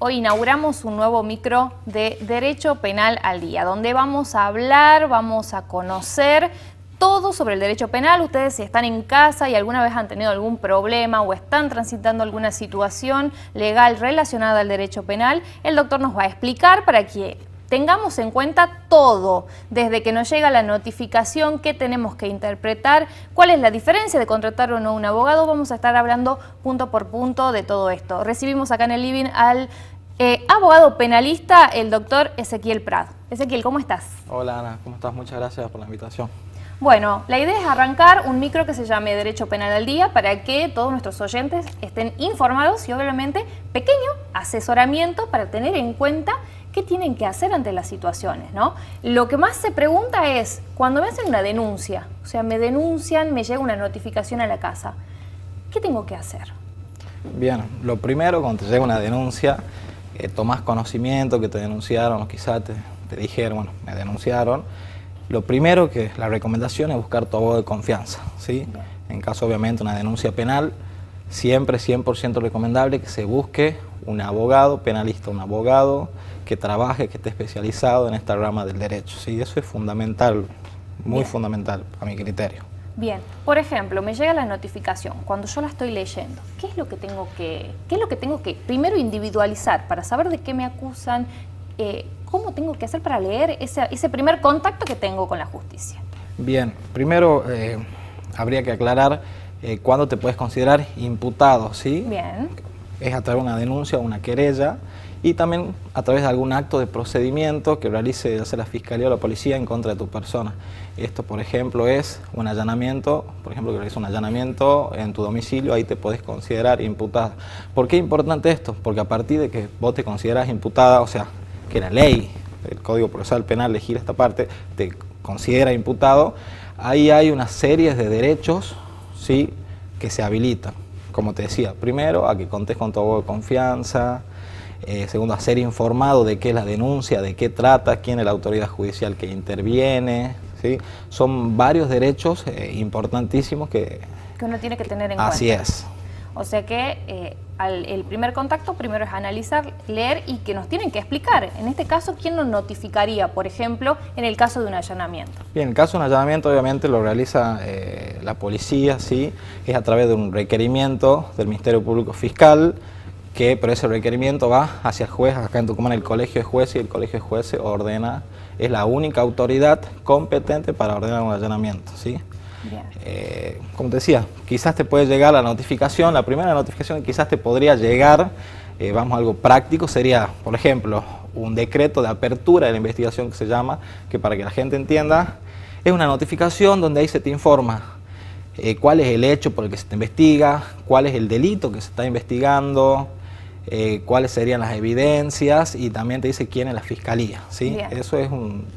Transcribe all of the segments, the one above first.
hoy inauguramos un nuevo micro de Derecho Penal al Día, donde vamos a hablar, vamos a conocer todo sobre el derecho penal. Ustedes, si están en casa y alguna vez han tenido algún problema o están transitando alguna situación legal relacionada al derecho penal, el doctor nos va a explicar para que tengamos en cuenta todo, desde que nos llega la notificación, qué tenemos que interpretar, cuál es la diferencia de contratar o no un abogado. Vamos a estar hablando punto por punto de todo esto. Recibimos acá en el living al abogado penalista, el doctor Ezequiel Prado. Ezequiel, ¿cómo estás? Hola Ana, ¿cómo estás? Muchas gracias por la invitación. Bueno, la idea es arrancar un micro que se llame Derecho Penal al Día para que todos nuestros oyentes estén informados y obviamente pequeño asesoramiento para tener en cuenta qué tienen que hacer ante las situaciones, ¿no? Lo que más se pregunta es, cuando me hacen una denuncia, o sea, me denuncian, me llega una notificación a la casa, ¿qué tengo que hacer? Bien, lo primero, cuando te llega una denuncia, tomás conocimiento que te denunciaron o quizás te dijeron, bueno, me denunciaron. Lo primero que la recomendación es buscar tu abogado de confianza, ¿sí? En caso, obviamente, una denuncia penal, siempre 100% recomendable que se busque un abogado penalista, un abogado que trabaje, que esté especializado en esta rama del derecho, ¿sí? Eso es fundamental, muy fundamental a mi criterio. Bien, por ejemplo, me llega la notificación, cuando yo la estoy leyendo, ¿qué es lo que tengo que primero individualizar para saber de qué me acusan? ¿Cómo tengo que hacer para leer ese primer contacto que tengo con la justicia? Bien, primero habría que aclarar cuándo te puedes considerar imputado, ¿sí? Bien. Es a través de una denuncia o una querella y también a través de algún acto de procedimiento que realice ya sea la Fiscalía o la Policía en contra de tu persona. Esto, por ejemplo, es un allanamiento, por ejemplo, que realiza un allanamiento en tu domicilio, ahí te podés considerar imputada. ¿Por qué es importante esto? Porque a partir de que vos te consideras imputada, o sea, que la ley, el Código Procesal Penal legisla esta parte, te considera imputado, ahí hay una serie de derechos, ¿sí?, que se habilitan. Como te decía, primero, a que contes con tu abogado de confianza, segundo, a ser informado de qué es la denuncia, de qué trata, quién es la autoridad judicial que interviene, ¿sí? Son varios derechos importantísimos que uno tiene que tener en cuenta. Así es. O sea que el primer contacto primero es analizar, leer y que nos tienen que explicar. En este caso, ¿quién nos notificaría, por ejemplo, en el caso de un allanamiento? Bien, el caso de un allanamiento obviamente lo realiza la policía, ¿sí? Es a través de un requerimiento del Ministerio Público Fiscal, pero ese requerimiento va hacia el juez, acá en Tucumán el Colegio de Jueces, y el Colegio de Jueces ordena, es la única autoridad competente para ordenar un allanamiento, ¿sí? Como te decía, quizás te puede llegar la notificación, la primera notificación que quizás te podría llegar, vamos a algo práctico, sería, por ejemplo, un decreto de apertura de la investigación que se llama, que para que la gente entienda, es una notificación donde ahí se te informa cuál es el hecho por el que se te investiga, cuál es el delito que se está investigando, cuáles serían las evidencias y también te dice quién es la fiscalía, ¿sí? Eso es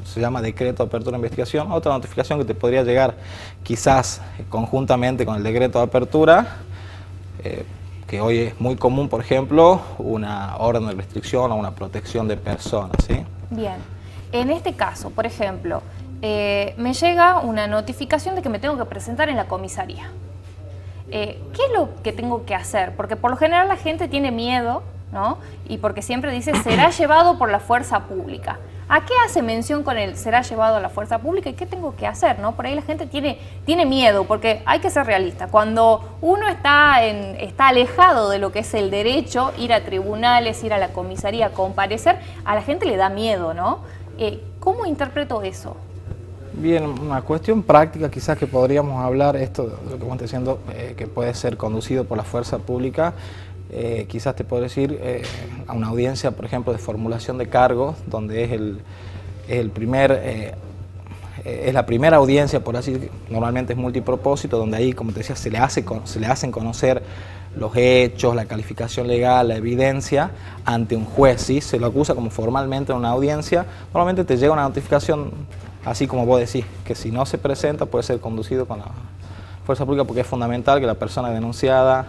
se llama decreto de apertura de investigación. Otra notificación que te podría llegar quizás conjuntamente con el decreto de apertura, que hoy es muy común, por ejemplo, una orden de restricción o una protección de personas, ¿sí? Bien, en este caso, por ejemplo, me llega una notificación de que me tengo que presentar en la comisaría. ¿Qué es lo que tengo que hacer? Porque por lo general la gente tiene miedo, ¿no? Y porque siempre dice, será llevado por la fuerza pública. ¿A qué hace mención con el será llevado a la fuerza pública y qué tengo que hacer, ¿no? Por ahí la gente tiene miedo, porque hay que ser realista. Cuando uno está alejado de lo que es el derecho, ir a tribunales, ir a la comisaría, comparecer, a la gente le da miedo, ¿no? ¿Cómo interpreto eso? Bien, una cuestión práctica quizás que podríamos hablar, esto de lo que vamos diciendo, que puede ser conducido por la fuerza pública, quizás te puedo decir a una audiencia, por ejemplo, de formulación de cargos, donde es la primera audiencia, por así decirlo, normalmente es multipropósito, donde ahí, como te decía, se le hacen conocer los hechos, la calificación legal, la evidencia ante un juez, ¿sí? Se lo acusa como formalmente en una audiencia, normalmente te llega una notificación. Así como vos decís, que si no se presenta puede ser conducido con la fuerza pública porque es fundamental que la persona denunciada,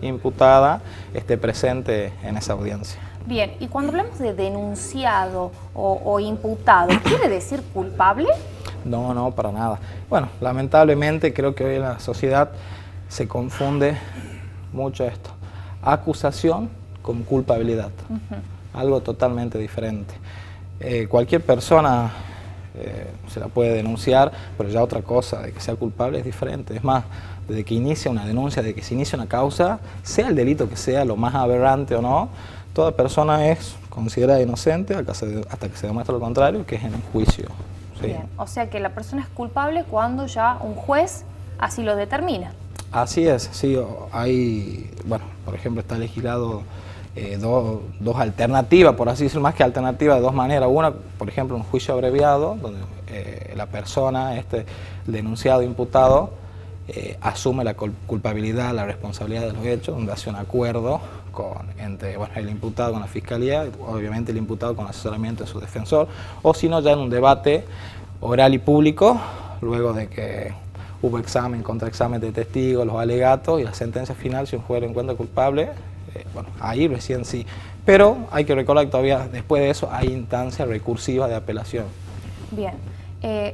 imputada, esté presente en esa audiencia. Bien, y cuando hablamos de denunciado o imputado, ¿quiere decir culpable? No, no, para nada. Bueno, lamentablemente creo que hoy en la sociedad se confunde mucho esto. Acusación con culpabilidad. algo totalmente diferente. Cualquier persona se la puede denunciar, pero ya otra cosa, de que sea culpable es diferente. Es más, desde que inicia una denuncia, desde que se inicia una causa, sea el delito que sea, lo más aberrante o no, toda persona es considerada inocente hasta que se demuestre lo contrario, que es en un juicio. ¿Sí? Bien, o sea que la persona es culpable cuando ya un juez así lo determina. Así es, sí, hay, bueno, por ejemplo, está legislado dos alternativas, por así decirlo, más que alternativas, de dos maneras. Una, por ejemplo, un juicio abreviado, donde la persona, el denunciado, imputado, asume la culpabilidad, la responsabilidad de los hechos, donde hace un acuerdo entre el imputado con la fiscalía, y obviamente el imputado con asesoramiento de su defensor, o si no, ya en un debate oral y público, luego de que hubo examen, contraexamen de testigos, los alegatos y la sentencia final, si un juez lo encuentra culpable, ahí recién sí. Pero hay que recordar que todavía después de eso hay instancia recursiva de apelación. Bien.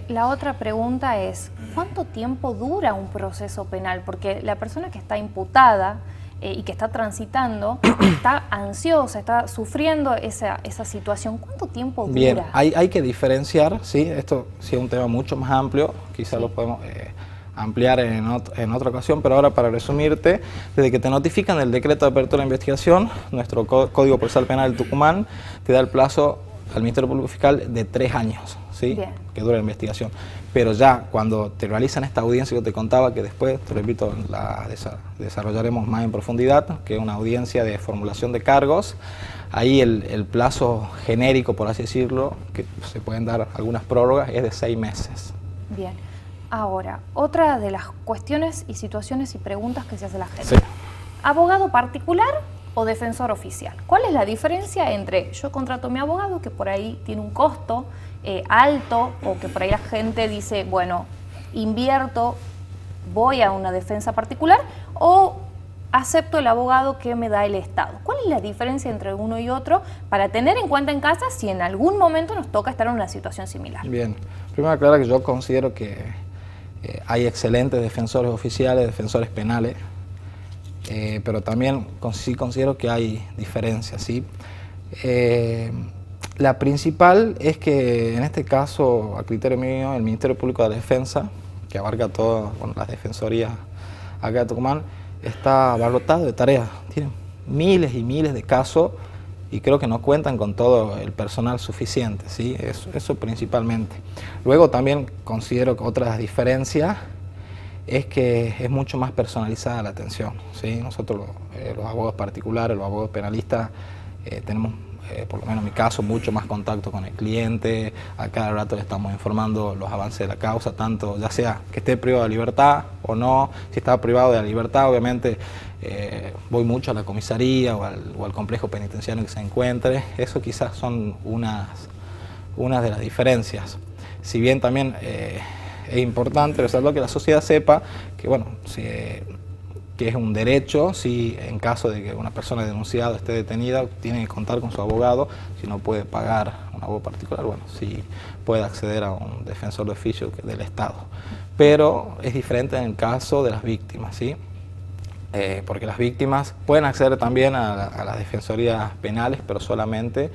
La otra pregunta es, ¿cuánto tiempo dura un proceso penal? Porque la persona que está imputada y que está transitando está ansiosa, está sufriendo esa situación. ¿Cuánto tiempo dura? Bien, hay que diferenciar, ¿sí? Esto sí es un tema mucho más amplio, quizás lo podemos ampliar en otra ocasión, pero ahora para resumirte, desde que te notifican el decreto de apertura de investigación, nuestro Código Procesal Penal del Tucumán te da el plazo al Ministerio Público Fiscal de 3 años, ¿sí? Que dura la investigación. Pero ya cuando te realizan esta audiencia que te contaba, que después, te repito, la desarrollaremos más en profundidad, que es una audiencia de formulación de cargos, ahí el plazo genérico, por así decirlo, que se pueden dar algunas prórrogas, es de 6 meses. Bien. Ahora, otra de las cuestiones y situaciones y preguntas que se hace la gente. Sí. ¿Abogado particular o defensor oficial? ¿Cuál es la diferencia entre yo contrato a mi abogado, que por ahí tiene un costo alto, o que por ahí la gente dice, bueno, invierto, voy a una defensa particular, o acepto el abogado que me da el Estado? ¿Cuál es la diferencia entre uno y otro para tener en cuenta en casa si en algún momento nos toca estar en una situación similar? Bien, primero aclarar que yo considero que hay excelentes defensores oficiales, defensores penales, pero también sí considero que hay diferencias, ¿sí? La principal es que en este caso, a criterio mío, el Ministerio Público de la Defensa, que abarca todas las defensorías acá de Tucumán, está abarrotado de tareas. Tienen miles y miles de casos y creo que no cuentan con todo el personal suficiente, ¿sí? Eso principalmente. Luego también considero que otra diferencia es que es mucho más personalizada la atención, ¿sí? Nosotros los abogados particulares, los abogados penalistas, tenemos, por lo menos en mi caso, mucho más contacto con el cliente. A cada rato le estamos informando los avances de la causa, tanto ya sea que esté privado de libertad o no. Si está privado de la libertad, obviamente voy mucho a la comisaría o al complejo penitenciario que se encuentre. Eso quizás son unas de las diferencias. Si bien también es importante resaltar que la sociedad sepa que, bueno, que es un derecho, si en caso de que una persona denunciada esté detenida, tiene que contar con su abogado. Si no puede pagar un abogado particular, bueno, sí puede acceder a un defensor de oficio del Estado. Pero es diferente en el caso de las víctimas, ¿sí? Porque las víctimas pueden acceder también a las defensorías penales, pero solamente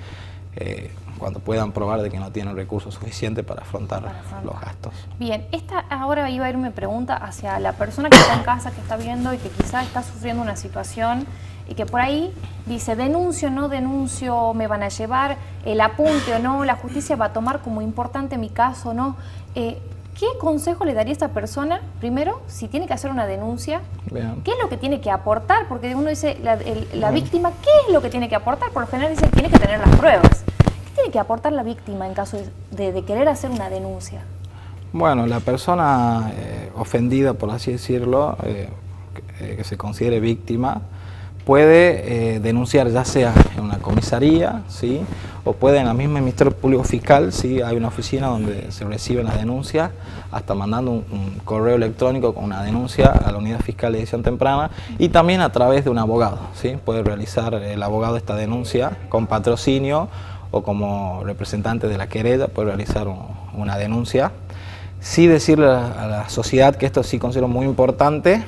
cuando puedan probar de que no tienen recursos suficientes para afrontar los gastos. Bien, ahora iba a ir mi pregunta hacia la persona que está en casa, que está viendo y que quizás está sufriendo una situación y que por ahí dice, denuncio, no denuncio, me van a llevar el apunte o no, la justicia va a tomar como importante mi caso o no. ¿Qué consejo le daría a esta persona? Primero, si tiene que hacer una denuncia, bien, ¿qué es lo que tiene que aportar? Porque uno dice, la víctima, ¿qué es lo que tiene que aportar? Por lo general dice, tiene que tener las pruebas. ¿Qué tiene que aportar la víctima en caso de querer hacer una denuncia? Bueno, la persona ofendida, por así decirlo, que se considere víctima, puede denunciar ya sea en una comisaría, ¿sí? O puede en la misma Ministerio Público Fiscal, ¿sí? Hay una oficina donde se reciben las denuncias, hasta mandando un correo electrónico con una denuncia a la Unidad Fiscal de Decisión Temprana, y también a través de un abogado, ¿sí? Puede realizar el abogado esta denuncia con patrocinio o como representante de la querella, puede realizar una denuncia. Sí decirle a la sociedad, que esto sí considero muy importante,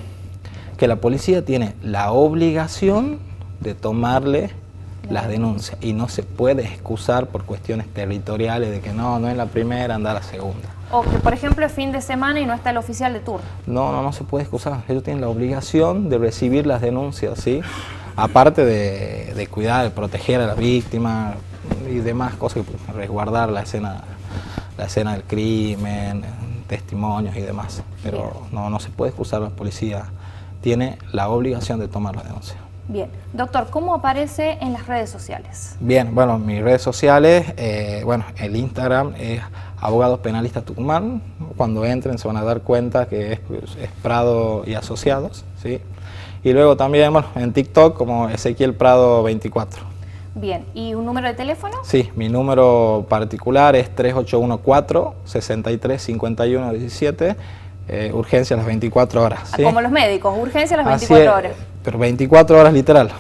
que la policía tiene la obligación de tomarle las denuncias, y no se puede excusar por cuestiones territoriales de que no es la primera, anda la segunda. O que, por ejemplo, es fin de semana y no está el oficial de turno. No se puede excusar. Ellos tienen la obligación de recibir las denuncias, ¿sí? Aparte de cuidar, de proteger a la víctima y demás cosas, resguardar la escena del crimen, testimonios y demás. Pero no se puede excusar, la policía tiene la obligación de tomar la denuncia. Bien. Doctor, ¿cómo aparece en las redes sociales? Bien, bueno, mis redes sociales, el Instagram es Abogados Penalistas Tucumán. Cuando entren se van a dar cuenta que es Prado y Asociados, ¿sí? Y luego también, en TikTok como Ezequiel Prado 24. Bien, ¿y un número de teléfono? Sí, mi número particular es 3814-635117, urgencia a las 24 horas. ¿sí? Como los médicos, urgencia a las 24 horas. Pero 24 horas literal.